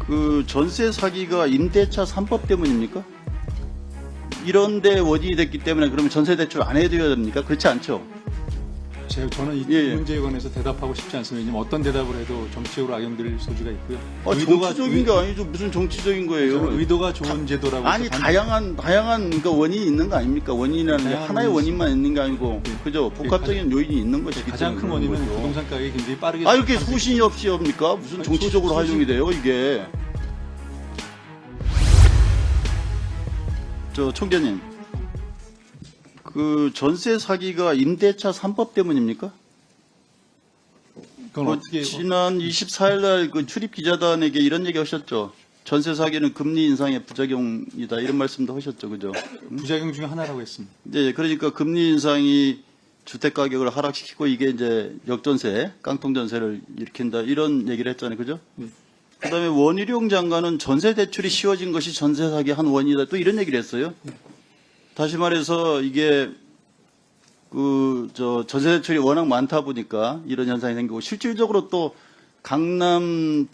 그 전세 사기가 임대차 3법 때문입니까? 이런데 원인이 됐기 때문에 그러면 전세 대출 안 해줘야 됩니까? 그렇지 않죠? 저는 이 예. 문제에 관해서 대답하고 싶지 않습니다. 왜냐하면 어떤 대답을 해도 정치적으로 악용될 소지가 있고요. 정치적인 게 아니죠. 무슨 정치적인 거예요? 저는 의도가 좋은 제도라고 아니 해서 다양한 그러니까 원인이 있는 거 아닙니까? 원인이라는 게 다양한 하나의 원인이 원인만 있는 게 아니고 그죠? 복합적인 요인이 있는 것이기 가장 큰 때문에 원인은 그런 거죠. 부동산 가격이 굉장히 빠르게 이렇게 상승- 소신이 없이 합니까? 무슨 아니, 정치적으로 소신- 활용이 돼요 이게? 저 총재님, 그 전세 사기가 임대차 3법 때문입니까? 그건 어떻게 지난 24일 날 그 출입 기자단에게 이런 얘기 하셨죠. 전세 사기는 금리 인상의 부작용이다 이런 말씀도 하셨죠, 그죠? 부작용 중에 하나라고 했습니다. 이제 그러니까 금리 인상이 주택 가격을 하락시키고 이게 이제 역전세, 깡통 전세를 일으킨다 이런 얘기를 했잖아요, 그죠? 그다음에 원희룡 장관은 전세 대출이 쉬워진 것이 전세 사기 한 원인이다 또 이런 얘기를 했어요. 다시 말해서 이게 전세 대출이 워낙 많다 보니까 이런 현상이 생기고 실질적으로 또 강남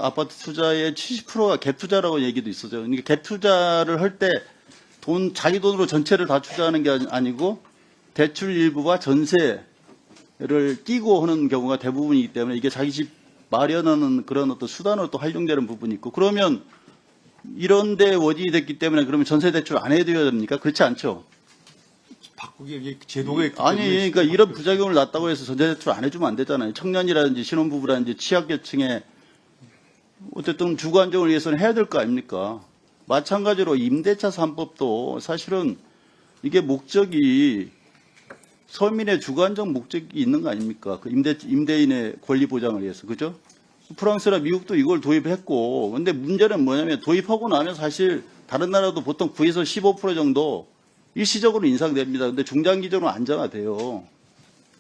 아파트 투자의 70%가 갭 투자라고 얘기도 있었죠. 그러니까 갭 투자를 할 때 자기 돈으로 전체를 다 투자하는 게 아니고 대출 일부와 전세를 띄고 하는 경우가 대부분이기 때문에 이게 자기 집 마련하는 그런 어떤 수단으로 또 활용되는 부분이 있고 그러면 이런데 원인이 됐기 때문에 그러면 전세 대출 안 해줘야 됩니까? 그렇지 않죠. 바꾸기 이게 제도가 있기 아니, 때문에 그러니까 이런 부작용을 놨다고 해서 전세 대출 안 해주면 안 되잖아요. 청년이라든지 신혼부부라든지 취약계층에 어쨌든 주거 안정을 위해서는 해야 될 거 아닙니까? 마찬가지로 임대차 3법도 사실은 이게 목적이 서민의 주거 안정 목적이 있는 거 아닙니까? 그 임대인의 권리 보장을 위해서, 그죠? 프랑스나 미국도 이걸 도입했고, 근데 문제는 뭐냐면 도입하고 나면 사실 다른 나라도 보통 9에서 15% 정도 일시적으로 인상됩니다. 근데 중장기적으로 안정화돼요.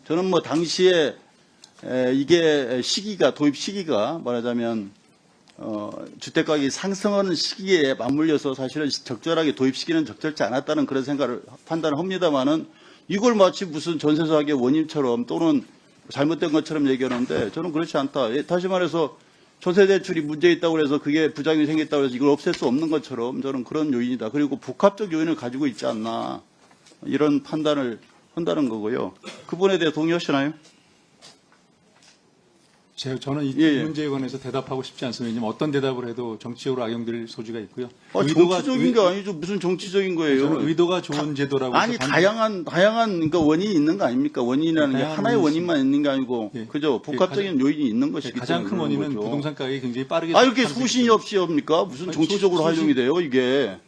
저는 뭐 당시에 이게 도입 시기가 말하자면 주택 가격이 상승하는 시기에 맞물려서 사실은 적절하게 도입 시기는 적절치 않았다는 그런 판단을 합니다만은 이걸 마치 무슨 전세 사기의 원인처럼 또는 잘못된 것처럼 얘기하는데 저는 그렇지 않다. 다시 말해서 전세 대출이 문제 있다고 해서 그게 부작용이 생겼다고 해서 이걸 없앨 수 없는 것처럼 저는 그런 요인이다. 그리고 복합적 요인을 가지고 있지 않나 이런 판단을 한다는 거고요. 그 부분에 대해 동의하시나요? 저는 이 예. 문제에 관해서 대답하고 싶지 않습니다. 왜냐하면 어떤 대답을 해도 정치적으로 악용될 소지가 있고요. 정치적인 게 아니죠. 무슨 정치적인 거예요? 저는 의도가 좋은 제도라고 아니 해서 다양한 그러니까 원인이 있는 거 아닙니까? 원인이라는 게 다양한 하나의 원인이 원인만 있는 게 아니고 예. 그죠? 복합적인 요인이 있는 것이기 가장 때문에 큰 그런 원인은 거죠. 부동산 가격이 굉장히 빠르게 이렇게 상승- 소신이 없이 합니까? 무슨 아니, 정치적으로 소신- 활용이 돼요 이게?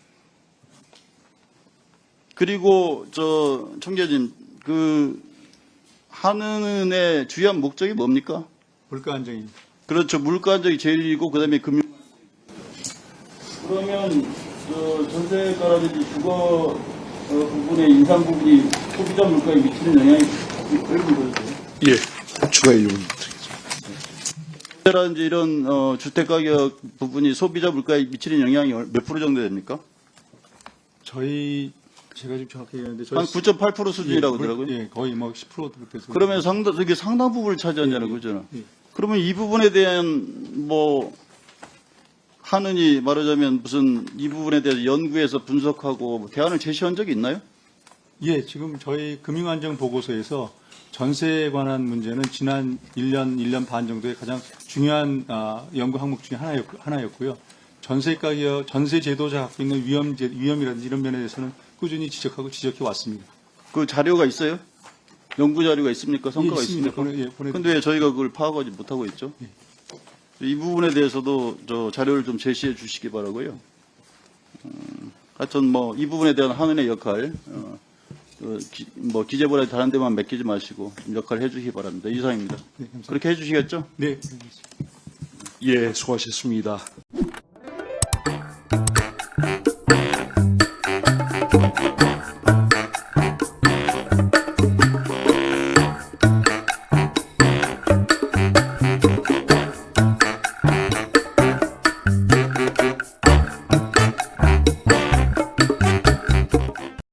그리고 총재님 그 한은의 주요한 목적이 뭡니까? 물가 안정입니다. 그렇죠. 물가 안정이 제일이고 그다음에 금융. 그러면 전세가라든지 주거 부분의 인상 부분이 소비자 물가에 미치는 영향이 얼마나 되세요? 예, 추가 의견 드리겠습니다. 라든지 이런 주택 가격 부분이 소비자 물가에 미치는 영향이 몇 프로 정도 됩니까? 제가 지금 정확히 얘기하는데 저희 한 9.8% 수준이라고 하더라고요. 예, 거의 뭐 10% 돼서 그러면 이게 상당 부분을 차지하잖아요, 그죠? 예. 그러면 이 부분에 대한 한은이 말하자면 무슨 이 부분에 대해서 연구해서 분석하고 대안을 제시한 적이 있나요? 예, 지금 저희 금융안정 보고서에서 전세에 관한 문제는 지난 1년 반 정도의 가장 중요한 연구 항목 중에 하나였고요. 전세 가격, 전세 제도자 갖고 있는 위험이라든지 이런 면에 대해서는 꾸준히 지적해 왔습니다. 그 자료가 있어요? 연구 자료가 있습니까? 성과가 예, 있습니다. 있습니까? 보내- 근데 왜 저희가 그걸 파악하지 못하고 있죠? 이 부분에 대해서도 자료를 좀 제시해 주시기 바라고요. 하여튼 이 부분에 대한 한은의 역할, 기재부나 다른 데만 맡기지 마시고 좀 역할을 해주시기 바랍니다. 이상입니다. 네, 감사합니다. 그렇게 해주시겠죠? 네. 예, 수고하셨습니다.